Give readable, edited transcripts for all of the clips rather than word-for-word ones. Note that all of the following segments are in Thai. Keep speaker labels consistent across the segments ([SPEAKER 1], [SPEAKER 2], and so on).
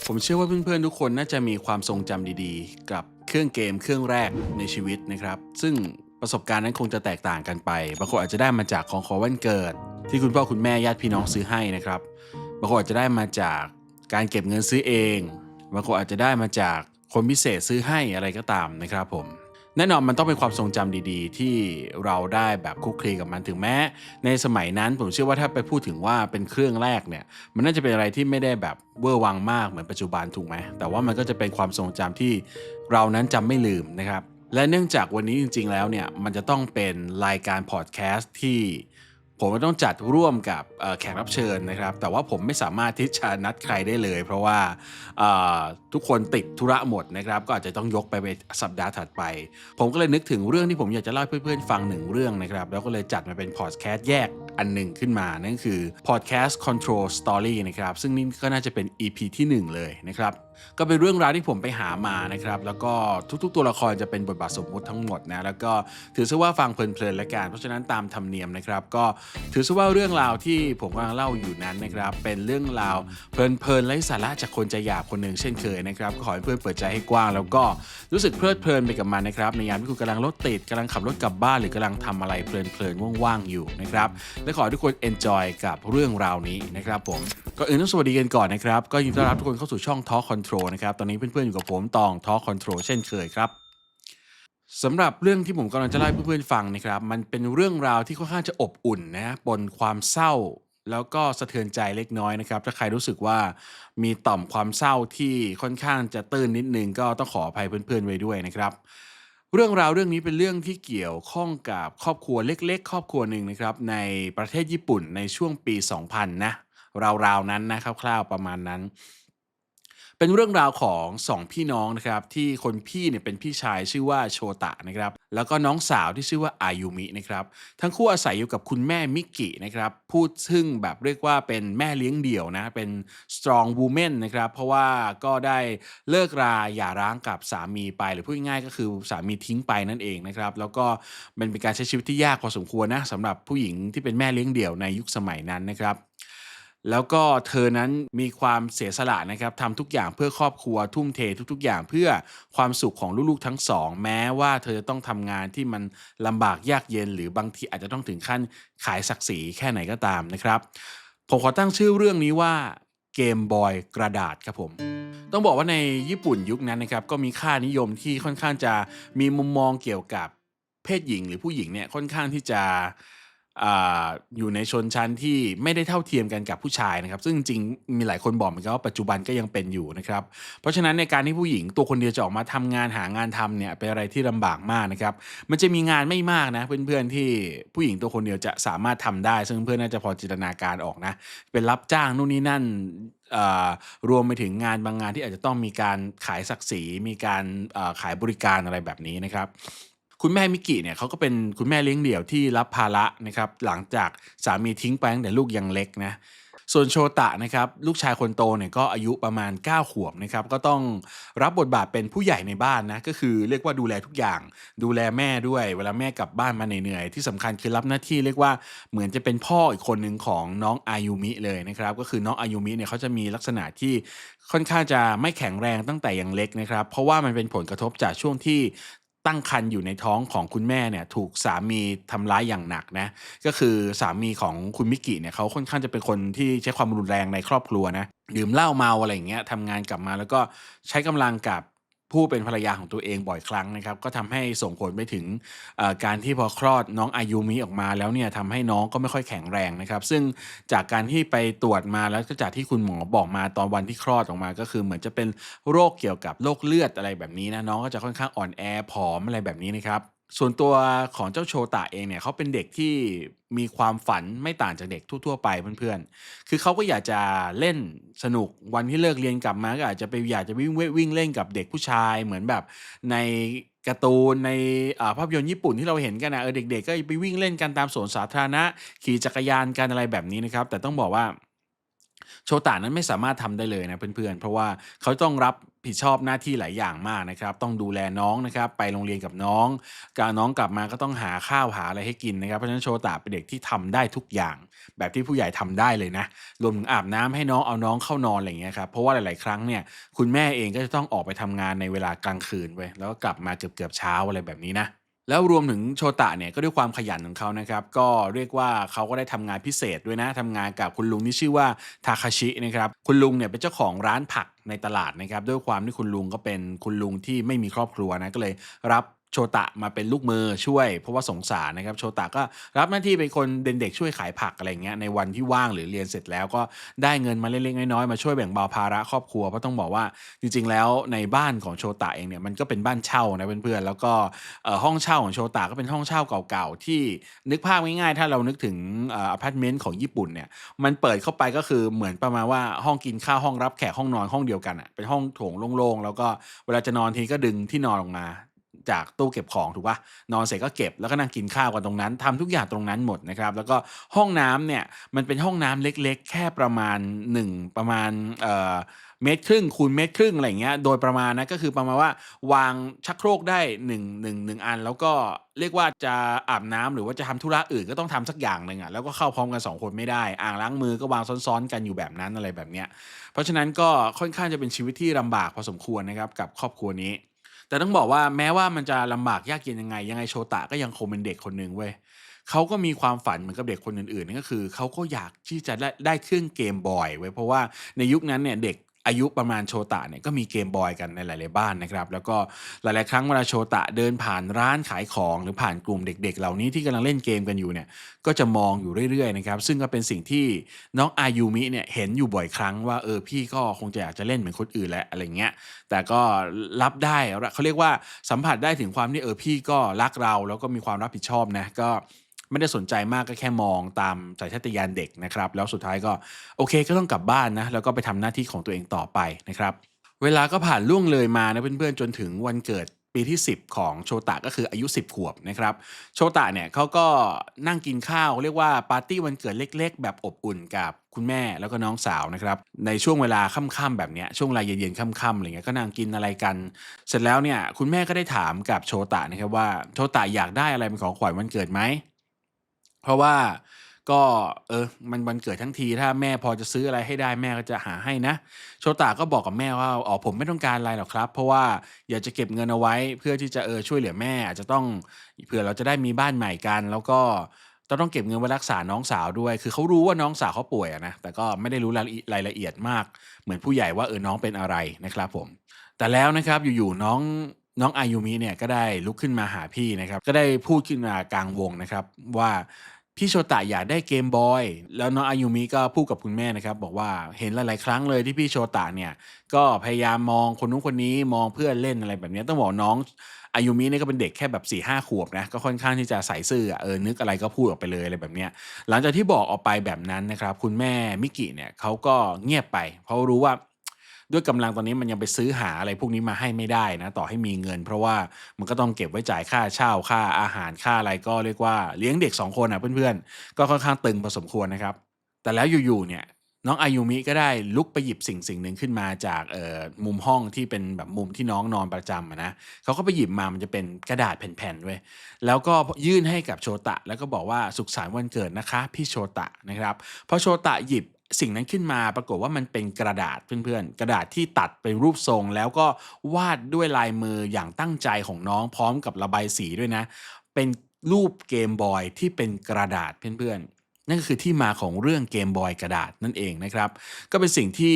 [SPEAKER 1] ผมเชื่อว่าเพื่อนๆทุกคนน่าจะมีความทรงจำดีๆกับเครื่องเกมเครื่องแรกในชีวิตนะครับซึ่งประสบการณ์นั้นคงจะแตกต่างกันไปบางคนอาจจะได้มาจากของขวัญวันเกิดที่คุณพ่อคุณแม่ญาติพี่น้องซื้อให้นะครับบางคนอาจจะได้มาจากการเก็บเงินซื้อเองบางคนอาจจะได้มาจากคนพิเศษซื้อให้อะไรก็ตามนะครับผมแน่นอนมันต้องเป็นความทรงจำดีๆที่เราได้แบบคลุกคลีกับมันถึงแม้ในสมัยนั้นผมเชื่อว่าถ้าไปพูดถึงว่าเป็นเครื่องแรกเนี่ย มันน่าจะเป็นอะไรที่ไม่ได้แบบเวอร์วังมากเหมือนปัจจุบันถูกไหมแต่ว่ามันก็จะเป็นความทรงจำที่เรานั้นจำไม่ลืมนะครับและเนื่องจากวันนี้จริงๆแล้วเนี่ยมันจะต้องเป็นรายการพอดแคสต์ที่ผมจะต้องจัดร่วมกับแขกรับเชิญนะครับแต่ว่าผมไม่สามารถที่จะนัดใครได้เลยเพราะว่าเอ่อทุกคนติดธุระหมดนะครับก็อาจจะต้องยกไปเป็นสัปดาห์ถัดไปผมก็เลยนึกถึงเรื่องที่ผมอยากจะเล่าให้เพื่อนๆฟังหนึ่งเรื่องนะครับแล้วก็เลยจัดมาเป็นพอดแคสต์แยกอันหนึ่งขึ้นมานั่นคือพอดแคสต์ Control Story นะครับซึ่งนี่ก็น่าจะเป็น EP ที่1เลยนะครับก็เป็นเรื่องราวที่ผมไปหามานะครับแล้วก็ทุกๆตัวละครจะเป็นบทบาทสมมุติทั้งหมดนะแล้วก็ถือซะว่าฟังเพลินๆแล้วกันเพราะฉะนั้นตามธรรมเนียมนะครับก็ถือซะว่าเรื่องราวที่ผมกำลังเล่าอยู่นั้นนะครับเป็นเรื่องราวเพลินๆไร้สาระจากคนใจหยาบคนหนึ่งเช่นเคยนะครับก็ขอให้เพื่อนเปิดใจให้กว้างแล้วก็รู้สึกเพลิดเพลินไปกับมันนะครับในยามที่คุณกำลังรถติดกำลังขับรถกลับบ้านหรือกำลังทำอะไรเพลินๆว่างๆอยู่นะครับและขอให้ทุกคน enjoy กับเรื่องราวนี้นะครับผมก่อนอื่นต้องสวัสดีกันก่อนนะครับก็ยินดีต้อนรับทุกคนเข้าสู่ช่อง Talk Control นะครับตอนนี้เพื่อนๆอยู่กับผมตอง Talk Control เช่นเคยครับสำหรับเรื่องที่ผมกำลังจะเล่าให้เพื่อนๆฟังนะครับมันเป็นเรื่องราวที่ค่อนข้างจะอบอุ่นนะปนความเศร้าแล้วก็สะเทือนใจเล็กน้อยนะครับถ้าใครรู้สึกว่ามีต่อมความเศร้าที่ค่อนข้างจะตื้นนิดนึงก็ต้องขออภัยเพื่อนๆไว้ด้วยนะครับเรื่องราวเรื่องนี้เป็นเรื่องที่เกี่ยวข้องกับครอบครัวเล็กๆครอบครัวหนึ่งนะครับในประเทศญี่ปุ่นในช่วงปี2000นะ ราวๆนั้นนะคร่าวๆประมาณนั้นเป็นเรื่องราวของ2พี่น้องนะครับที่คนพี่เนี่ยเป็นพี่ชายชื่อว่าโชตะนะครับแล้วก็น้องสาวที่ชื่อว่าอายุมินะครับทั้งคู่อาศัยอยู่กับคุณแม่มิกินะครับพูดซึ่งแบบเรียกว่าเป็นแม่เลี้ยงเดี่ยวนะเป็น strong woman นะครับเพราะว่าก็ได้เลิกราหย่าร้างกับสามีไปหรือพูดง่ายๆก็คือสามีทิ้งไปนั่นเองนะครับแล้วก็มันเป็นการใช้ชีวิตที่ยากพอสมควรนะสำหรับผู้หญิงที่เป็นแม่เลี้ยงเดี่ยวในยุคสมัยนั้นนะครับ แล้วก็เธอนั้นมีความเสียสละนะครับทำทุกอย่างเพื่อครอบครัวทุ่มเททุกๆอย่างเพื่อความสุขของลูกๆทั้งสองแม้ว่าเธอจะต้องทำงานที่มันลำบากยากเย็นหรือบางทีอาจจะต้องถึงขั้นขายศักดิ์ศรีแค่ไหนก็ตามนะครับผมขอตั้งชื่อเรื่องนี้ว่าเกมบอยกระดาษครับผมต้องบอกว่าในญี่ปุ่นยุคนั้นนะครับก็มีค่านิยมที่ค่อนข้างจะมีมุมมองเกี่ยวกับเพศหญิงหรือผู้หญิงเนี่ยค่อนข้างที่จะ อ่าอยู่ในชนชั้นที่ไม่ได้เท่าเทียมกันกับผู้ชายนะครับซึ่งจริงๆมีหลายคนบอกเหมือนกันว่าปัจจุบันก็ยังเป็นอยู่นะครับเพราะฉะนั้นในการที่ผู้หญิงตัวคนเดียวจะออกมาทำงานหางานทำเนี่ยเป็นอะไรที่ลำบากมากนะครับมันจะมีงานไม่มากนะเพื่อนๆที่ผู้หญิงตัวคนเดียวจะสามารถทำได้ซึ่งเพื่อนน่าจะพอจินตนาการออกนะเป็นรับจ้างนู่นนี่นั่นอ่ารวมไปถึงงานบางงานที่อาจจะต้องมีการขายศักดิ์ศรีมีการขายบริการอะไรแบบนี้นะครับ คุณแม่มิกิเนี่ยเขาก็เป็นคุณแม่เลี้ยงเดี่ยวที่รับภาระนะครับหลังจากสามีทิ้งไปตั้งแต่ลูกยังเล็กนะส่วนโชตะนะครับลูกชายคนโตเนี่ยก็อายุประมาณ9ขวบนะครับก็ต้องรับบทบาทเป็นผู้ใหญ่ในบ้านนะก็คือเรียกว่าดูแลทุกอย่างดูแลแม่ด้วยเวลาแม่กลับบ้านมาเหนื่อยๆที่สำคัญคือรับหน้าที่เรียกว่าเหมือนจะเป็นพ่ออีกคนหนึ่งของน้องอายุมิเลยนะครับก็คือน้องอายุมิเนี่ยเขาจะมีลักษณะที่ค่อนข้างจะไม่แข็งแรงตั้งแต่ยังเล็กนะครับเพราะว่ามันเป็นผลกระทบจากช่วงที่ ตั้งครรภ์อยู่ในท้องของคุณแม่เนี่ยถูกสามีทำร้ายอย่างหนักนะก็คือสามีของคุณมิกิเนี่ยเขาค่อนข้างจะเป็นคนที่ใช้ความรุนแรงในครอบครัวนะดื่มเหล้าเมาอะไรอย่างเงี้ยทำงานกลับมาแล้วก็ใช้กำลังกับผู้เป็นภรรยาของตัวเองบ่อยครั้งนะครับก็ทำให้ส่งผลไปถึงการที่พอคลอดน้องอายุมิออกมาแล้วเนี่ยทำให้น้องก็ไม่ค่อยแข็งแรงนะครับซึ่งจากการที่ไปตรวจมาแล้วก็จากที่คุณหมอบอกมาตอนวันที่คลอดออกมาก็คือเหมือนจะเป็นโรคเกี่ยวกับโรคเลือดอะไรแบบนี้นะน้องก็จะค่อนข้างอ่อนแอผอมอะไรแบบนี้นะครับส่วนตัวของเจ้าโชตะเองเนี่ยเขาเป็นเด็กที่มีความฝันไม่ต่างจากเด็กทั่วๆไปเพื่อนๆคือเขาก็อยากจะเล่นสนุกวันที่เลิกเรียนกลับมาก็อาจจะไปอยากจะวิ่งเล่นกับเด็กผู้ชายเหมือนแบบในการ์ตูนในภาพยนตร์ญี่ปุ่นที่เราเห็นกันนะเด็กๆก็ไปวิ่งเล่นกันตามสวนสาธารณะขี่จักรยานกันอะไรแบบนี้นะครับแต่ต้องบอกว่าโชตะนั้นไม่สามารถทำได้เลยนะเพื่อนๆเพราะว่าเขาต้องรับ ผิดชอบหน้าที่หลายอย่างมากนะครับต้องดูแลน้องนะครับไปโรงเรียนกับน้องการน้องกลับมาก็ต้องหาข้าวหาอะไรให้กินนะครับเพราะฉะนั้นโชตะเป็นเด็กที่ทำได้ทุกอย่างแบบที่ผู้ใหญ่ทำได้เลยนะรวมถึงอาบน้ำให้น้องเอาน้องเข้านอนอะไรอย่างเงี้ยครับเพราะว่าหลายๆครั้งเนี่ยคุณแม่เองก็จะต้องออกไปทำงานในเวลากลางคืนเว้ยแล้วก็กลับมาเกือบๆเช้าอะไรแบบนี้นะ แล้วรวมถึงโชตะเนี่ยก็ด้วยความขยันของเขานะครับก็เรียกว่าเขาก็ได้ทำงานพิเศษด้วยนะทำงานกับคุณลุงที่ชื่อว่าทาคาชินะครับคุณลุงเนี่ยเป็นเจ้าของร้านผักในตลาดนะครับด้วยความที่คุณลุงก็เป็นคุณลุงที่ไม่มีครอบครัวนะก็เลยรับโชตะมาเป็นลูกมือช่วยเพราะว่าสงสารนะครับโชตะก็รับหน้าที่เป็นคนเด็กๆช่วยขายผักอะไรเงี้ยในวันที่ว่างหรือเรียนเสร็จแล้วก็ได้เงินมาเล็กๆน้อยๆมาช่วยแบ่งเบาภาระครอบครัวเพราะต้องบอกว่าจริงๆแล้วในบ้านของโชตะเองเนี่ยมันก็เป็นบ้านเช่านะเพื่อนๆแล้วก็ ห้องเช่าของโชตะก็เป็นห้องเช่าเก่าๆที่นึกภาพง่ายๆถ้าเรานึกถึงอพาร์ตเมนต์ของญี่ปุ่นเนี่ยมันเปิดเข้าไปก็คือเหมือนประมาณว่าห้องกินข้าวห้องรับแขกห้องนอนห้องเดียวกันอะเป็นห้องโถงโล่งๆแล้วก็เวลาจะนอนทีก็ดึงที่นอนออกมาจากตู้เก็บของถูกเปล่านอนเสร็จก็เก็บแล้วก็นั่งกินข้าวกันตรงนั้นทำทุกอย่างตรงนั้นหมดนะครับแล้วก็ห้องน้ำเนี่ยมันเป็นห้องน้ำเล็กๆแค่ประมาณ1ประมาณเมตรครึ่งคูณเมตรครึ่งอะไรอย่างเงี้ยโดยประมาณนะก็คือประมาณว่าวางชักโครกได้1อันแล้วก็เรียกว่าจะอาบน้ำหรือว่าจะทำธุระอื่นก็ต้องทำสักอย่างหนึ่งอะแล้วก็เข้าพร้อมกัน2คนไม่ได้อ่างล้างมือก็วางซ้อนๆกันอยู่แบบนั้นอะไรแบบเนี้ยเพราะฉะนั้นก็ค่อนข้างจะเป็นชีวิตที่ลำบากพอสมควรนะครับกับครอบครัวนี้แต่ต้องบอกว่าแม้ว่ามันจะลำบากยากเย็นยังไงโชตะก็ยังคงเป็นเด็กคนหนึ่งเว้ยเขาก็มีความฝันเหมือนกับเด็กคนอื่นๆนั่นก็คือเขาก็อยากที่จะได้เครื่องเกมบอยเว้ยเพราะว่าในยุคนั้นเนี่ยเด็กอายุประมาณโชตะเนี่ยก็มีเกมบอยกันในหลายๆบ้านนะครับแล้วก็หลายๆครั้งเวลาโชตะเดินผ่านร้านขายของหรือผ่านกลุ่มเด็กๆเหล่านี้ที่กำลังเล่นเกมกันอยู่เนี่ยก็จะมองอยู่เรื่อยๆนะครับซึ่งก็เป็นสิ่งที่น้องอายุมิเนี่ยเห็นอยู่บ่อยครั้งว่าพี่ก็คงจะอยากจะเล่นเหมือนคนอื่นแหละอะไรเงี้ยแต่ก็รับได้เขาเรียกว่าสัมผัสได้ถึงความที่พี่ก็รักเราแล้วก็มีความรับผิดชอบนะก็ไม่ได้สนใจมากก็แค่มองตามสัญชาตญาณเด็กนะครับแล้วสุดท้ายก็โอเคก็ต้องกลับบ้านนะแล้วก็ไปทำหน้าที่ของตัวเองต่อไปนะครับเวลาก็ผ่านล่วงเลยมานะเพื่อนๆจนถึงวันเกิดปีที่10ของโชตะก็คืออายุ10ขวบนะครับโชตะเนี่ยเขาก็นั่งกินข้าวเรียกว่าปาร์ตีวันเกิดเล็กๆแบบอบอุ่นกับคุณแม่แล้วก็น้องสาวนะครับในช่วงเวลาค่ำๆแบบเนี้ยช่วงเวลาเย็นๆค่ำๆอะไรเงี้ยก็นั่งกินอะไรกันเสร็จแล้วเนี่ยคุณแม่ก็ได้ถามกับโชตะนะครับว่าโชตะอยากได้อะไรเป็นของขวัญวันเกิดไหม เพราะว่าก็มันวันเกิดทั้งทีถ้าแม่พอจะซื้ออะไรให้ได้แม่ก็จะหาให้นะโชตะก็บอกกับแม่ว่าอ๋อผมไม่ต้องการอะไรหรอกครับเพราะว่าอยากจะเก็บเงินเอาไว้เพื่อที่จะช่วยเหลือแม่อาจจะต้องเผื่อเราจะได้มีบ้านใหม่กันแล้วก็ต้องเก็บเงินไว้รักษาน้องสาวด้วยคือเขารู้ว่าน้องสาวเขาป่วยอะนะแต่ก็ไม่ได้รู้รายละเอียดมากเหมือนผู้ใหญ่ว่าน้องเป็นอะไรนะครับผมแต่แล้วนะครับอยู่ๆน้องอายุมิเนี่ยก็ได้ลุกขึ้นมาหาพี่นะครับก็ได้พูดขึ้นมากลางวงนะครับว่าพี่โชตะอยากได้เกมบอยแล้วน้องอายุมิก็พูดกับคุณแม่นะครับบอกว่าเห็นหลายๆครั้งเลยที่พี่โชตะเนี่ยก็พยายามมองคนนู้นคนนี้มองเพื่อนเล่นอะไรแบบนี้ต้องบอกน้องอายุมิเนี่ยก็เป็นเด็กแค่แบบ4-5ขวบนะก็ค่อนข้างที่จะใส่ซื่อนึกอะไรก็พูดออกไปเลยอะไรแบบเนี้ยหลังจากที่บอกออกไปแบบนั้นนะครับคุณแม่มิกิเนี่ยเขาก็เงียบไปเพราะรู้ว่า ด้วยกำลังตอนนี้มันยังไปซื้อหาอะไรพวกนี้มาให้ไม่ได้นะต่อให้มีเงินเพราะว่ามันก็ต้องเก็บไว้จ่ายค่าเช่าค่าอาหารค่าอะไรก็เรียกว่าเลี้ยงเด็ก2คนอ่ะเพื่อนๆก็ค่อนข้างตึงพอสมควรนะครับแต่แล้วอยู่ๆเนี่ยน้องอายุมิก็ได้ลุกไปหยิบสิ่งหนึ่งขึ้นมาจากมุมห้องที่เป็นแบบมุมที่น้องนอนประจำอะนะเขาก็ไปหยิบมามันจะเป็นกระดาษแผ่นๆเว้ยแล้วก็ยื่นให้กับโชตะแล้วก็บอกว่าสุขสันต์วันเกิดนะคะพี่โชตะนะครับพอโชตะหยิบ สิ่งนั้นขึ้นมาปรากฏว่ามันเป็นกระดาษเพื่อนๆกระดาษที่ตัดเป็นรูปทรงแล้วก็วาดด้วยลายมืออย่างตั้งใจของน้องพร้อมกับระบายสีด้วยนะเป็นรูปเกมบอยที่เป็นกระดาษเพื่อนๆนั่นก็คือที่มาของเรื่องเกมบอยกระดาษนั่นเองนะครับก็เป็นสิ่งที่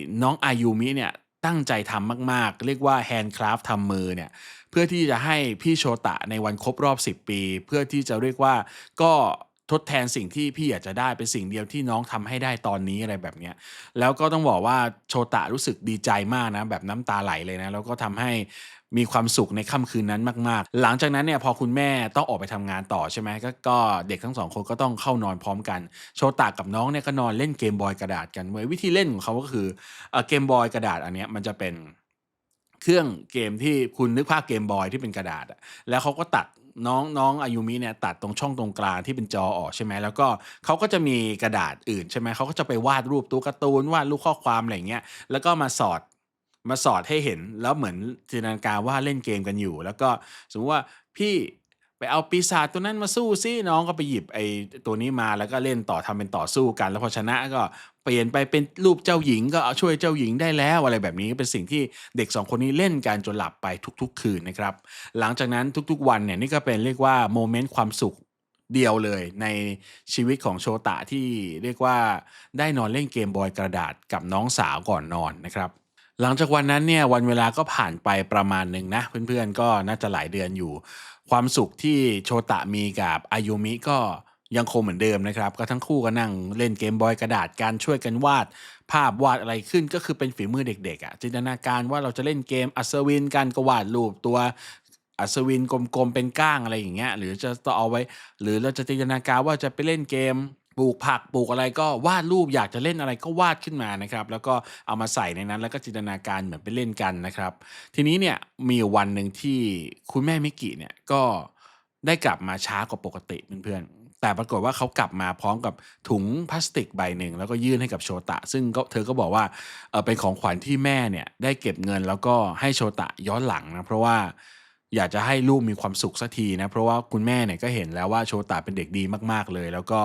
[SPEAKER 1] น้องอายุมิเนี่ยตั้งใจทำมากๆเรียกว่าแฮนด์คราฟต์ทำมือเนี่ยเพื่อที่จะให้พี่โชตะในวันครบรอบ10ปีเพื่อที่จะเรียกว่าก็ทดแทนสิ่งที่พี่อยากจะได้เป็นสิ่งเดียวที่น้องทำให้ได้ตอนนี้อะไรแบบเนี้ยแล้วก็ต้องบอกว่าโชตะรู้สึกดีใจมากนะแบบน้ำตาไหลเลยนะแล้วก็ทำให้มีความสุขในค่ำคืนนั้นมากๆหลังจากนั้นเนี่ยพอคุณแม่ต้องออกไปทำงานต่อใช่ไหมก็เด็กทั้งสองคนก็ต้องเข้านอนพร้อมกันโชตะกับน้องเนี่ยก็นอนเล่นเกมบอยกระดาษกันเว้ยวิธีเล่นของเขาก็คือเกมบอยกระดาษอันเนี้ยมันจะเป็น เครื่องเกมที่คุณนึกภาพเกมบอยที่เป็นกระดาษอะแล้วเขาก็ตัดน้องอายุมิเนี่ยตัดตรงช่องตรงกลางที่เป็นจอออกใช่ไหมแล้วก็เขาก็จะมีกระดาษอื่นใช่ไหมเขาก็จะไปวาดรูปตัวการ์ตูนวาดรูปข้อความอะไรอย่างเงี้ยแล้วก็มาสอด มาสอดให้เห็นแล้วเหมือนจินตนาการว่าเล่นเกมกันอยู่แล้วก็สมมุติว่าพี่ไปเอาปีศาจตัวนั้นมาสู้ซิน้องก็ไปหยิบไอ้ตัวนี้มาแล้วก็เล่นต่อทำเป็นต่อสู้กันแล้วพอชนะก็เปลี่ยนไปเป็นรูปเจ้าหญิงก็เอาช่วยเจ้าหญิงได้แล้วอะไรแบบนี้เป็นสิ่งที่เด็ก2คนนี้เล่นกันจนหลับไปทุกๆคืนนะครับหลังจากนั้นทุกๆวันเนี่ยนี่ก็เป็นเรียกว่าโมเมนต์ความสุขเดียวเลยในชีวิตของโชตะที่เรียกว่าได้นอนเล่นเกมบอยกระดาษกับน้องสาวก่อนนอนนะครับ หลังจากวันนั้นเนี่ยวันเวลาก็ผ่านไปประมาณหนึ่งนะเพื่อนๆก็น่าจะหลายเดือนอยู่ความสุขที่โชตะมีกับอายุมิก็ยังคงเหมือนเดิมนะครับก็ทั้งคู่ก็นั่งเล่นเกมบอยกระดาษการช่วยกันวาดภาพวาดอะไรขึ้นก็คือเป็นฝีมือเด็กๆอ่ะจินตนาการว่าเราจะเล่นเกมอัศวินกันก็วาดรูปตัวอัศวินกลมๆเป็นก้างอะไรอย่างเงี้ยหรือจะต้องเอาไว้หรือเราจะจินตนาการว่าจะไปเล่นเกมปลูกผักปลูกอะไรก็วาดรูปอยากจะเล่นอะไรก็วาดขึ้นมานะครับแล้วก็เอามาใส่ในนั้นแล้วก็จินตนาการเหมือนไปเล่นกันนะครับทีนี้เนี่ยมีอยู่วันหนึ่งที่คุณแม่มิกิเนี่ยก็ได้กลับมาช้ากว่าปกติเพื่อนๆแต่ปรากฏว่าเขากลับมาพร้อมกับถุงพลาสติกใบหนึ่งแล้วก็ยื่นให้กับโชตะซึ่งก็เธอก็บอกว่าเป็นของขวัญที่แม่เนี่ยได้เก็บเงินแล้วก็ให้โชตะย้อนหลังนะเพราะว่าอยากจะให้ลูกมีความสุขสักทีนะเพราะว่าคุณแม่เนี่ยก็เห็นแล้วว่าโชตะเป็นเด็กดีมากๆเลยแล้วก็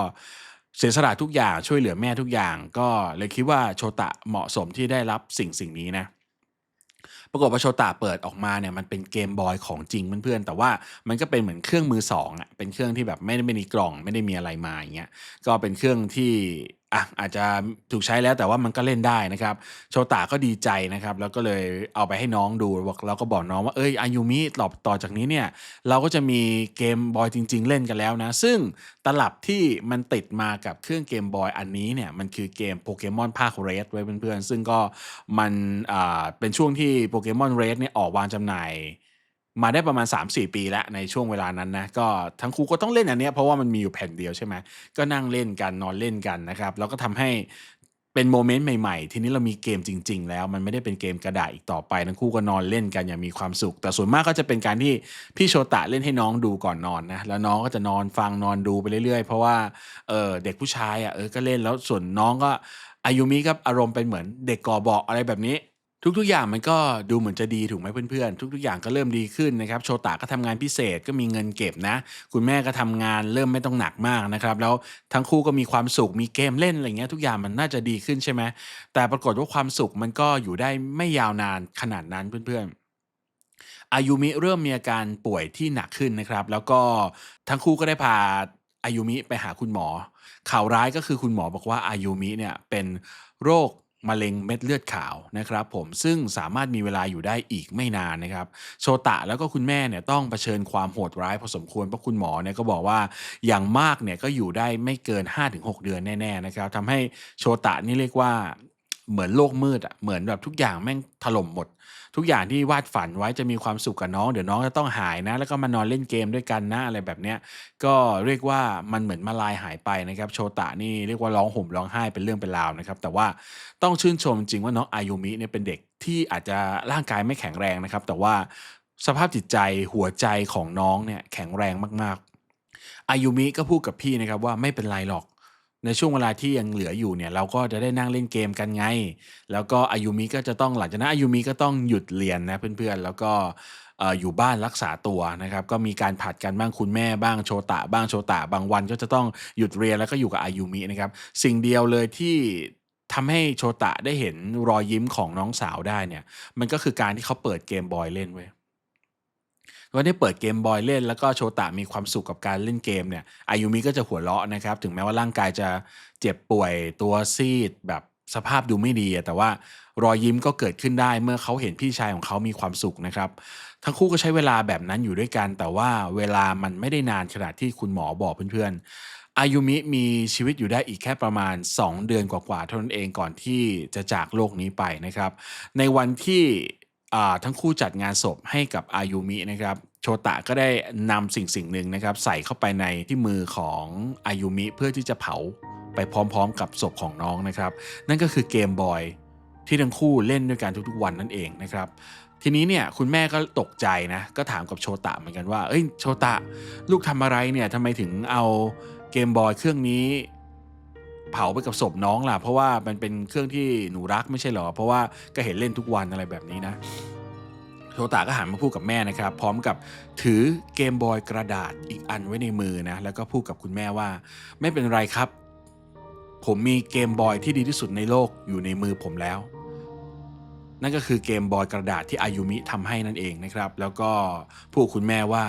[SPEAKER 1] เสียสละทุกอย่างช่วยเหลือแม่ทุกอย่างก็เลยคิดว่าโชตะเหมาะสมที่ได้รับสิ่งนี้นะ ปรากฏว่าโชตะเปิดออกมาเนี่ยมันเป็นเกมบอยของจริงเพื่อนๆแต่ว่ามันก็เป็นเหมือนเครื่องมือสองอะเป็นเครื่องที่แบบไม่ได้มีกล่องไม่ได้มีอะไรมาอย่างเงี้ยก็เป็นเครื่องที่อาจจะถูกใช้แล้วแต่ว่ามันก็เล่นได้นะครับโชตะก็ดีใจนะครับแล้วก็เลยเอาไปให้น้องดูบอกแล้วก็บอกน้องว่าเอ้ยอายุมิต่อจากนี้เนี่ยเราก็จะมีเกมบอยจริงๆเล่นกันแล้วนะซึ่งตลับที่มันติดมากับเครื่องเกมบอยอันนี้เนี่ยมันคือเกมโปเกมอนภาคเรดไว้เพื่อนๆซึ่งก็มันเป็นช่วงที่โปเกมอนเรดเนี่ยออกวางจำหน่ายมาได้ประมาณ3-4 ปีแล้วในช่วงเวลานั้นนะก็ทั้งคู่ก็ต้องเล่นอันเนี้ยเพราะว่ามันมีอยู่แผ่นเดียวใช่ไหมก็นั่งเล่นกันนอนเล่นกันนะครับแล้วก็ทำให้เป็นโมเมนต์ใหม่ๆทีนี้เรามีเกมจริงๆแล้วมันไม่ได้เป็นเกมกระดาษอีกต่อไปทั้งคู่ก็นอนเล่นกันอย่างมีความสุขแต่ส่วนมากก็จะเป็นการที่พี่โชตะเล่นให้น้องดูก่อนนอนนะแล้วน้องก็จะนอนฟังนอนดูไปเรื่อยๆเพราะว่าเด็กผู้ชายอะก็เล่นแล้วส่วนน้องก็อายุมิก็อารมณ์เป็นเหมือนเด็กก่อเบาะอะไรแบบนี้ทุกๆอย่างมันก็ดูเหมือนจะดีถูกไหมเพื่อนๆทุกๆอย่างก็เริ่มดีขึ้นนะครับโชตะก็ทำงานพิเศษก็มีเงินเก็บนะคุณแม่ก็ทำงานเริ่มไม่ต้องหนักมากนะครับแล้วทั้งคู่ก็มีความสุขมีเกมเล่นอะไรเงี้ยทุกอย่างมันน่าจะดีขึ้นใช่ไหมแต่ปรากฏว่าความสุขมันก็อยู่ได้ไม่ยาวนานขนาดนั้นเพื่อนๆอายุมิเริ่มมีอาการป่วยที่หนักขึ้นนะครับแล้วก็ทั้งคู่ก็ได้พาอายุมิไปหาคุณหมอข่าวร้ายก็คือคุณหมอบอกว่าอายุมิเนี่ยเป็นโรคมะเร็งเม็ดเลือดขาวนะครับผมซึ่งสามารถมีเวลาอยู่ได้อีกไม่นานนะครับโชตะแล้วก็คุณแม่เนี่ยต้องเผชิญความโหดร้ายพอสมควรเพราะคุณหมอเนี่ยก็บอกว่าอย่างมากเนี่ยก็อยู่ได้ไม่เกิน5-6เดือนแน่ๆนะครับทำให้โชตะนี่เรียกว่าเหมือนโลกมืดอะเหมือนแบบทุกอย่างแม่งถล่มหมดทุกอย่างที่วาดฝันไว้จะมีความสุขกับน้องเดี๋ยวน้องจะต้องหายนะแล้วก็มานอนเล่นเกมด้วยกันนะอะไรแบบเนี้ยก็เรียกว่ามันเหมือนมาลายหายไปนะครับโชตะนี่เรียกว่าร้องห่มร้องไห้เป็นเรื่องเป็นราวนะครับแต่ว่าต้องชื่นชมจริงว่าน้องอายุมิเนี่ยเป็นเด็กที่อาจจะร่างกายไม่แข็งแรงนะครับแต่ว่าสภาพจิตใจหัวใจของน้องเนี่ยแข็งแรงมากๆอายุมิก็พูดกับพี่นะครับว่าไม่เป็นไรหรอกในช่วงเวลาที่ยังเหลืออยู่เนี่ยเราก็จะได้นั่งเล่นเกมกันไงแล้วก็อายุมิก็จะต้องหลังจากนั้นอายุมิก็ต้องหยุดเรียนนะเพื่อนๆแล้วก็อยู่บ้านรักษาตัวนะครับก็มีการผลัดกันบ้างคุณแม่บ้างโชตะบ้างโชตะบางวันก็จะต้องหยุดเรียนแล้วก็อยู่กับอายุมินะครับสิ่งเดียวเลยที่ทำให้โชตะได้เห็นรอยยิ้มของน้องสาวได้เนี่ยมันก็คือการที่เขาเปิดเกมบอยเล่นเว้ย ก็ได้เปิดเกมบอยเล่นแล้วก็โชตะมีความสุขกับการเล่นเกมเนี่ยอายุมิก็จะหัวเราะนะครับถึงแม้ว่าร่างกายจะเจ็บป่วยตัวซีดแบบสภาพดูไม่ดีแต่ว่ารอยยิ้มก็เกิดขึ้นได้เมื่อเขาเห็นพี่ชายของเขามีความสุขนะครับทั้งคู่ก็ใช้เวลาแบบนั้นอยู่ด้วยกันแต่ว่าเวลามันไม่ได้นานขนาดที่คุณหมอบอกเพื่อนๆอายุมิมีชีวิตอยู่ได้อีกแค่ประมาณ2 เดือนกว่าๆเท่านั้นเองก่อนที่จะจากโลกนี้ไปนะครับในวันที่ ทั้งคู่จัดงานศพให้กับอายุมินะครับโชตะก็ได้นำสิ่งหนึ่งนะครับใส่เข้าไปในที่มือของอายุมิเพื่อที่จะเผาไปพร้อมๆกับศพของน้องนะครับนั่นก็คือเกมบอยที่ทั้งคู่เล่นด้วยกันทุกๆวันนั่นเองนะครับทีนี้เนี่ยคุณแม่ก็ตกใจนะก็ถามกับโชตะเหมือนกันว่าเอ้ยโชตะลูกทำอะไรเนี่ยทำไมถึงเอาเกมบอยเครื่องนี้ เผาไปกับศพน้องล่ะเพราะว่ามันเป็นเครื่องที่หนูรักไม่ใช่เหรอเพราะว่าก็เห็นเล่นทุกวันอะไรแบบนี้นะโชตะก็หันมาพูดกับแม่นะครับพร้อมกับถือเกมบอยกระดาษอีกอันไว้ในมือนะแล้วก็พูดกับคุณแม่ว่าไม่เป็นไรครับผมมีเกมบอยที่ดีที่สุดในโลกอยู่ในมือผมแล้วนั่นก็คือเกมบอยกระดาษที่อายุมิทำให้นั่นเองนะครับแล้วก็พูดกับคุณแม่ว่า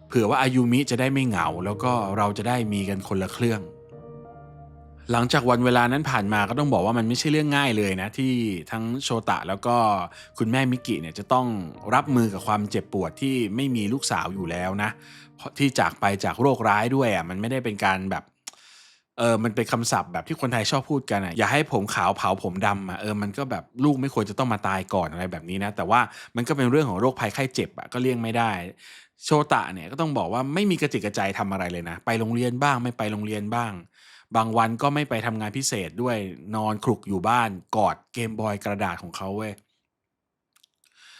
[SPEAKER 1] เผื่อว่าอายุมิจะได้ไม่เหงาแล้วก็เราจะได้มีกันคนละเครื่อง หลังจากวันเวลานั้นผ่านมาก็ต้องบอกว่ามันไม่ใช่เรื่องง่ายเลยนะที่ทั้งโชตะแล้วก็คุณแม่มิกิเนี่ยจะต้องรับมือกับความเจ็บปวดที่ไม่มีลูกสาวอยู่แล้วนะเพราะที่จากไปจากโรคร้ายด้วยอ่ะมันไม่ได้เป็นการแบบมันเป็นคำศัพท์แบบที่คนไทยชอบพูดกันอ่ะอย่าให้ผมขาวเผาผมดำอ่ะมันก็แบบลูกไม่ควรจะต้องมาตายก่อนอะไรแบบนี้นะแต่ว่ามันก็เป็นเรื่องของโรคภัยไข้เจ็บอ่ะก็เลี่ยงไม่ได้โชตะเนี่ยก็ต้องบอกว่าไม่มีกระจิกกระใจทำอะไรเลยนะไปโรงเรียนบ้างไม่ไปโรงเรียนบ้าง บางวันก็ไม่ไปทำงานพิเศษด้วยนอนคลุกอยู่บ้านกอดเกมบอยกระดาษของเขาเว้ย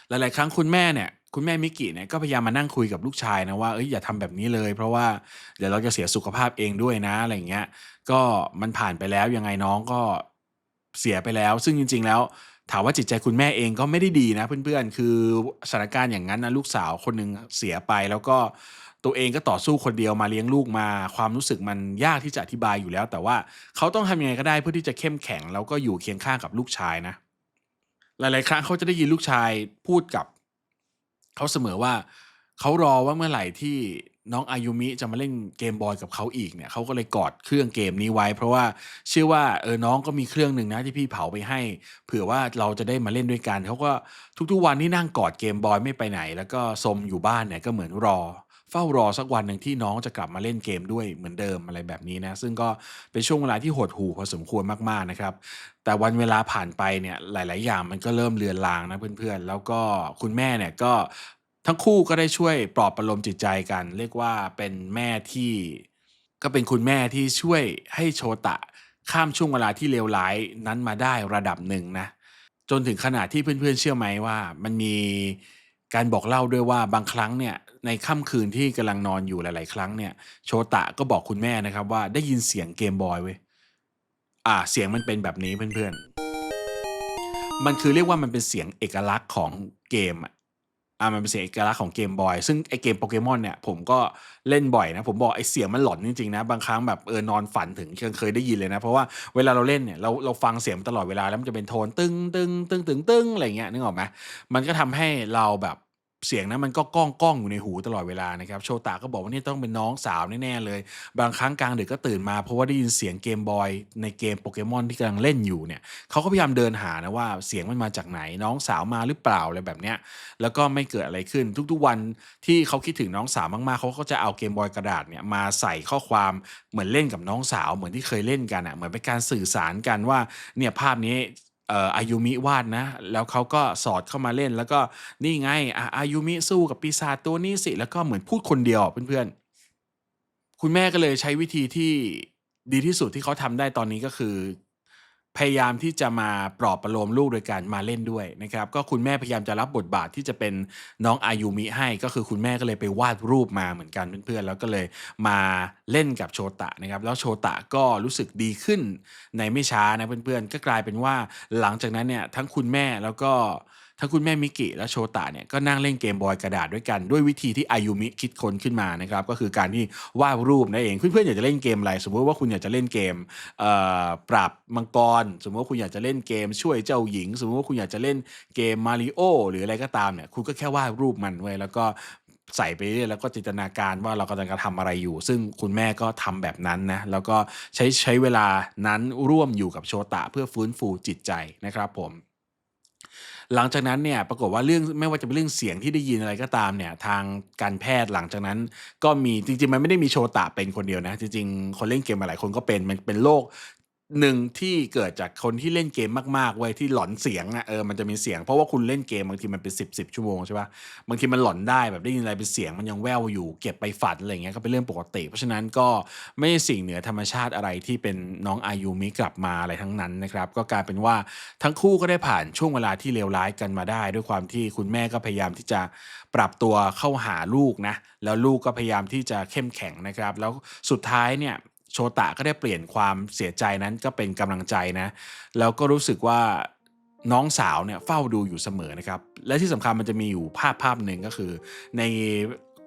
[SPEAKER 1] หลายๆครั้งคุณแม่มิกิเนี่ยก็พยายามมานั่งคุยกับลูกชายนะว่าอย่าทำแบบนี้เลยเพราะว่าเดี๋ยวเราจะเสียสุขภาพเองด้วยนะอะไรอย่างเงี้ยก็มันผ่านไปแล้วยังไงน้องก็เสียไปแล้วซึ่งจริงๆแล้วถามว่าจิตใจคุณแม่เองก็ไม่ได้ดีนะเพื่อนๆคือสถานการณ์อย่างนั้นนะลูกสาวคนหนึ่งเสียไปแล้วก็ตัวเองก็ต่อสู้คนเดียวมาเลี้ยงลูกมาความรู้สึกมันยากที่จะอธิบายอยู่แล้วแต่ว่าเขาต้องทำยังไงก็ได้เพื่อที่จะเข้มแข็งแล้วก็อยู่เคียงข้างกับลูกชายนะ หลายๆครั้งเขาจะได้ยินลูกชายพูดกับเขาเสมอว่าเขารอว่าเมื่อไหร่ที่น้องอายุมิจะมาเล่นเกมบอยกับเขาอีกเนี่ยเขาก็เลยกอดเครื่องเกมนี้ไว้เพราะว่าเชื่อว่าน้องก็มีเครื่องหนึ่งนะที่พี่เผาไปให้เผื่อว่าเราจะได้มาเล่นด้วยกันเขาก็ทุกๆวันที่นั่งกอดเกมบอยไม่ไปไหนแล้วก็ซมอยู่บ้านเนี่ยก็เหมือนเฝ้ารอสักวันหนึ่งที่น้องจะกลับมาเล่นเกมด้วยเหมือนเดิมอะไรแบบนี้นะซึ่งก็เป็นช่วงเวลาที่หดหู่พอสมควรมากๆนะครับ แต่วันเวลาผ่านไปเนี่ยหลายๆอย่างมันก็เริ่มเลือนลางนะเพื่อนๆแล้วก็คุณแม่เนี่ยก็ทั้งคู่ก็ได้ช่วยปลอบประโลมจิตใจกันเรียกว่าเป็นแม่ที่ก็เป็นคุณแม่ที่ช่วยให้โชตะข้ามช่วงเวลาที่เลวร้ายนั้นมาได้ระดับหนึ่งนะจนถึงขนาดที่เพื่อนๆเชื่อไหมว่ามันมีการบอกเล่าด้วยว่าบางครั้งเนี่ยในค่ำคืนที่กำลังนอนอยู่หลายๆครั้งเนี่ยโชตะก็บอกคุณแม่นะครับว่าได้ยินเสียงเกมบอยเว้ย เสียงมันเป็นแบบนี้เพื่อนๆมันคือเรียกว่ามันเป็นเสียงเอกลักษณ์ของเกมอะมันเป็นเสียงเอกลักษณ์ของเกมบอยซึ่งไอ้เกม Pokemon เนี่ยผมก็เล่นบ่อยนะผมบอกไอ้เสียงมันหลอนจริงๆนะบางครั้งแบบนอนฝันถึงเคยได้ยินเลยนะเพราะว่าเวลาเราเล่นเนี่ยเราฟังเสียงตลอดเวลาแล้วมันจะเป็นโทนตึ้งตึ้งตึ้งตึงตึ้งอะไรเงี้ยนึกออกไหมมันก็ทำให้เราแบบเสียงนั้นมันก็ก้องอยู่ในหูตลอดเวลานะครับโชตะก็บอกว่านี่ต้องเป็นน้องสาวแน่ๆเลย บางครั้งกลางดึกก็ตื่นมาเพราะว่าได้ยินเสียงเกมบอยในเกมโปเกมอนที่กำลังเล่นอยู่เนี่ยเขาก็พยายามเดินหานะว่าเสียงมันมาจากไหนน้องสาวมาหรือเปล่าอะไรแบบเนี้ยแล้วก็ไม่เกิดอะไรขึ้นทุกๆวันที่เขาคิดถึงน้องสาวมากๆเขาก็จะเอาเกมบอยกระดาษเนี่ยมาใส่ข้อความเหมือนเล่นกับน้องสาวเหมือนที่เคยเล่นกันอ่ะเหมือนเป็นการสื่อสารกันว่าเนี่ยภาพนี้อายุมิวาดนะแล้วเขาก็สอดเข้ามาเล่นแล้วก็นี่ไงอายุมิสู้กับปีศาจตัวนี้สิแล้วก็เหมือนพูดคนเดียวเพื่อนๆ คุณแม่ก็เลยใช้วิธีที่ดีที่สุดที่เขาทำได้ตอนนี้ก็คือพยายามที่จะมาปลอบประโลมลูกโดยการมาเล่นด้วยนะครับก็คุณแม่พยายามจะรับบทบาทที่จะเป็นน้องอายุมิให้ก็คือคุณแม่ก็เลยไปวาดรูปมาเหมือนกันเพื่อนๆแล้วก็เลยมาเล่นกับโชตะนะครับแล้วโชตะก็รู้สึกดีขึ้นในไม่ช้านะเพื่อนๆก็กลายเป็นว่าหลังจากนั้นเนี่ยทั้งคุณแม่แล้วก็ ทั้งคุณแม่มิกิและโชตะเนี่ยก็นั่งเล่นเกมบอยกระดาษด้วยกันด้วยวิธีที่อายุมิคิดค้นขึ้นมานะครับก็คือการที่วาดรูปนั่นเองเพื่อนๆอยากจะเล่นเกมอะไรสมมุติว่าคุณอยากจะเล่นเกมปราบมังกรสมมุติว่าคุณอยากจะเล่นเกมช่วยเจ้าหญิงสมมุติว่าคุณอยากจะเล่นเกมมาริโอหรืออะไรก็ตามเนี่ยคุณก็แค่วาดรูปมันไว้แล้วก็ใส่ไปเรื่อยแล้วก็จินตนาการว่าเรากำลังจะทำอะไรอยู่ซึ่งคุณแม่ก็ทำแบบนั้นนะแล้วก็ใช้เวลานั้นร่วมอยู่กับโชตะเพื่อฟื้นฟูจิตใจนะครับผม หลังจากนั้นเนี่ยปรากฏว่าเรื่องไม่ว่าจะเป็นเรื่องเสียงที่ได้ยินอะไรก็ตามเนี่ยทางการแพทย์หลังจากนั้นก็มีจริงๆมันไม่ได้มีโชตะเป็นคนเดียวนะจริงๆคนเล่นเกมมาหลายคนก็เป็นมันเป็นโรคหนึ่งที่เกิดจากคนที่เล่นเกมมากๆเว้ยที่หลอนเสียงอะมันจะมีเสียงเพราะว่าคุณเล่นเกมบางทีมันเป็น10ชั่วโมงใช่เปล่าบางทีมันหลอนได้แบบได้ยินอะไรเป็นเสียงมันยังแว่วอยู่เก็บไปฝันอะไรอย่างเงี้ยก็เป็นเรื่องปกติเพราะฉะนั้นก็ไม่ใช่สิ่งเหนือธรรมชาติอะไรที่เป็นน้องอายุมิกลับมาอะไรทั้งนั้นนะครับก็กลายเป็นว่า ทั้งคู่ก็ได้ผ่านช่วงเวลาที่เลวร้ายกันมาได้ด้วยความที่คุณแม่ก็พยายามที่จะปรับตัวเข้าหาลูกนะแล้วลูกก็พยายามที่จะเข้มแข็งนะครับแล้วสุดท้ายเนี่ย โชตะก็ได้เปลี่ยนความเสียใจนั้นก็เป็นกำลังใจนะแล้วก็รู้สึกว่าน้องสาวเนี่ยเฝ้าดูอยู่เสมอนะครับและที่สำคัญมันจะมีอยู่ภาพหนึ่งก็คือใน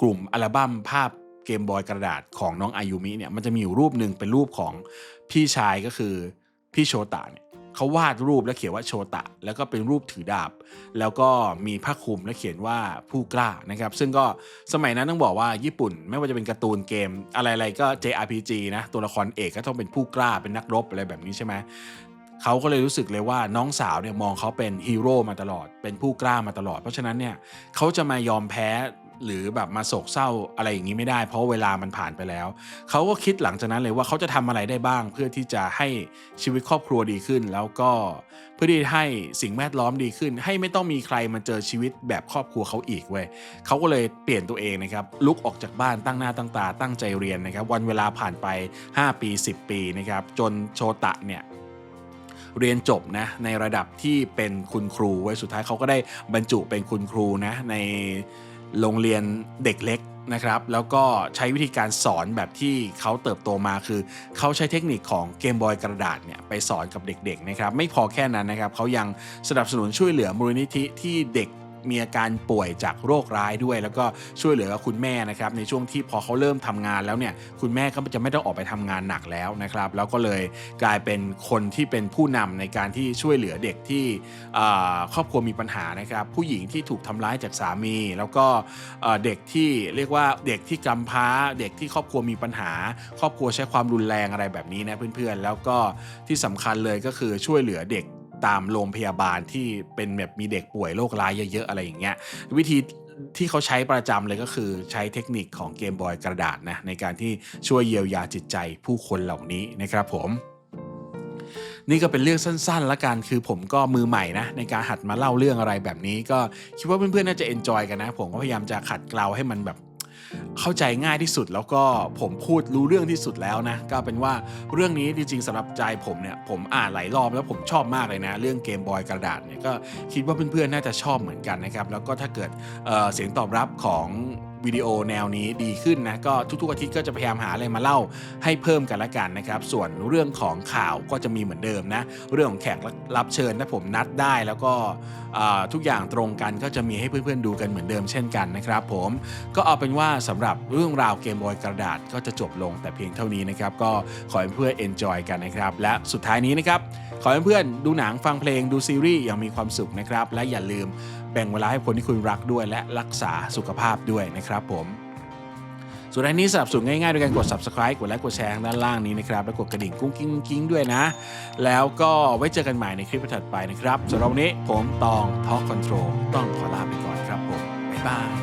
[SPEAKER 1] กลุ่มอัลบั้มภาพเกมบอยกระดาษของน้องอายุมิเนี่ยมันจะมีอยู่รูปหนึ่งเป็นรูปของพี่ชายก็คือพี่โชตะเนี่ยเขาวาดรูปและเขียนว่าโชตะแล้วก็เป็นรูปถือดาบแล้วก็มีผ้าคลุมและเขียนว่าผู้กล้านะครับซึ่งก็สมัยนั้นต้องบอกว่าญี่ปุ่นไม่ว่าจะเป็นการ์ตูนเกมอะไรๆก็ JRPG นะตัวละครเอกก็ต้องเป็นผู้กล้าเป็นนักรบอะไรแบบนี้ใช่ไหมเขาก็เลยรู้สึกเลยว่าน้องสาวเนี่ยมองเขาเป็นฮีโร่มาตลอดเป็นผู้กล้ามาตลอดเพราะฉะนั้นเนี่ยเขาจะมายอมแพ้หรือแบบมาโศกเศร้าอะไรอย่างนี้ไม่ได้เพราะเวลามันผ่านไปแล้วเขาก็คิดหลังจากนั้นเลยว่าเขาจะทำอะไรได้บ้างเพื่อที่จะให้ชีวิตครอบครัวดีขึ้นแล้วก็เพื่อที่ให้สิ่งแวดล้อมดีขึ้นให้ไม่ต้องมีใครมาเจอชีวิตแบบครอบครัวเขาอีกเว้ยเขาก็เลยเปลี่ยนตัวเองนะครับลุกออกจากบ้านตั้งหน้าตั้งตาตั้งใจเรียนนะครับวันเวลาผ่านไป5ปี10ปีนะครับจนโชตะเนี่ยเรียนจบนะในระดับที่เป็นคุณครูไว้สุดท้ายเขาก็ได้บรรจุเป็นคุณครูนะในโรงเรียนเด็กเล็กนะครับแล้วก็ใช้วิธีการสอนแบบที่เขาเติบโตมาคือเขาใช้เทคนิคของเกมบอยกระดาษเนี่ยไปสอนกับเด็กๆนะครับไม่พอแค่นั้นนะครับเขายังสนับสนุนช่วยเหลือมูลนิธิที่เด็กมีอาการป่วยจากโรคร้ายด้วยแล้วก็ช่วยเหลือคุณแม่นะครับในช่วงที่พอเขาเริ่มทำงานแล้วเนี่ยคุณแม่ก็จะไม่ต้องออกไปทำงานหนักแล้วนะครับแล้วก็เลยกลายเป็นคนที่เป็นผู้นำในการที่ช่วยเหลือเด็กที่ครอบครัวมีปัญหานะครับผู้หญิงที่ถูกทำร้ายจากสามีแล้วก็เด็กที่เรียกว่าเด็กที่กำพร้าเด็กที่ครอบครัวมีปัญหาครอบครัวใช้ความรุนแรงอะไรแบบนี้นะเพื่อนๆแล้วก็ที่สำคัญเลยก็คือช่วยเหลือเด็กตามโรงพยาบาลที่เป็นแบบมีเด็กป่วยโรคร้ายเยอะๆอะไรอย่างเงี้ยวิธีที่เขาใช้ประจำเลยก็คือใช้เทคนิคของเกมบอยกระดาษนะในการที่ช่วยเยียวยาจิตใจผู้คนเหล่านี้นะครับผมนี่ก็เป็นเรื่องสั้นๆละกันคือผมก็มือใหม่นะในการหัดมาเล่าเรื่องอะไรแบบนี้ก็คิดว่าเพื่อนๆน่าจะเอนจอยกันนะผมก็พยายามจะขัดเกลาให้มันแบบเข้าใจง่ายที่สุดแล้วก็ผมพูดรู้เรื่องที่สุดแล้วนะก็เป็นว่าเรื่องนี้จริงๆสำหรับใจผมเนี่ยผมอ่านหลายรอบแล้วผมชอบมากเลยนะเรื่องเกมบอยกระดาษเนี่ยก็คิดว่าเพื่อนๆน่าจะชอบเหมือนกันนะครับแล้วก็ถ้าเกิดเสียงตอบรับของวิดีโอแนวนี้ดีขึ้นนะก็ทุกๆอาทิตย์ก็จะพยายามหาอะไรมาเล่าให้เพิ่มกันละกันนะครับส่วนเรื่องของข่าวก็จะมีเหมือนเดิมนะเรื่องของแขกรับเชิญถ้าผมนัดได้แล้วก็ทุกอย่างตรงกันก็จะมีให้เพื่อนๆดูกันเหมือนเดิมเช่นกันนะครับผมก็เอาเป็นว่าสำหรับเรื่องราวเกมบอยกระดาษก็จะจบลงแต่เพียงเท่านี้นะครับก็ขอให้เพื่อนๆ enjoy กันนะครับและสุดท้ายนี้นะครับขอให้เพื่อนๆดูหนังฟังเพลงดูซีรีส์อย่างมีความสุขนะครับและอย่าลืมแบ่งเวลาให้คนที่คุณรักด้วยและรักษาสุขภาพด้วยนะครับผมส่วนอันนี้สนับสนุนง่ายๆด้วยการกด subscribe กดไลค์กดแชร์ด้านล่างนี้นะครับแล้วกดกระดิ่งกุ้งกิ้งด้วยนะแล้วก็ไว้เจอกันใหม่ในคลิปถัดไปนะครับสำหรับวันนี้ผมตอง Talk Control ต้องขอลาไปก่อนครับผมบ๊ายบาย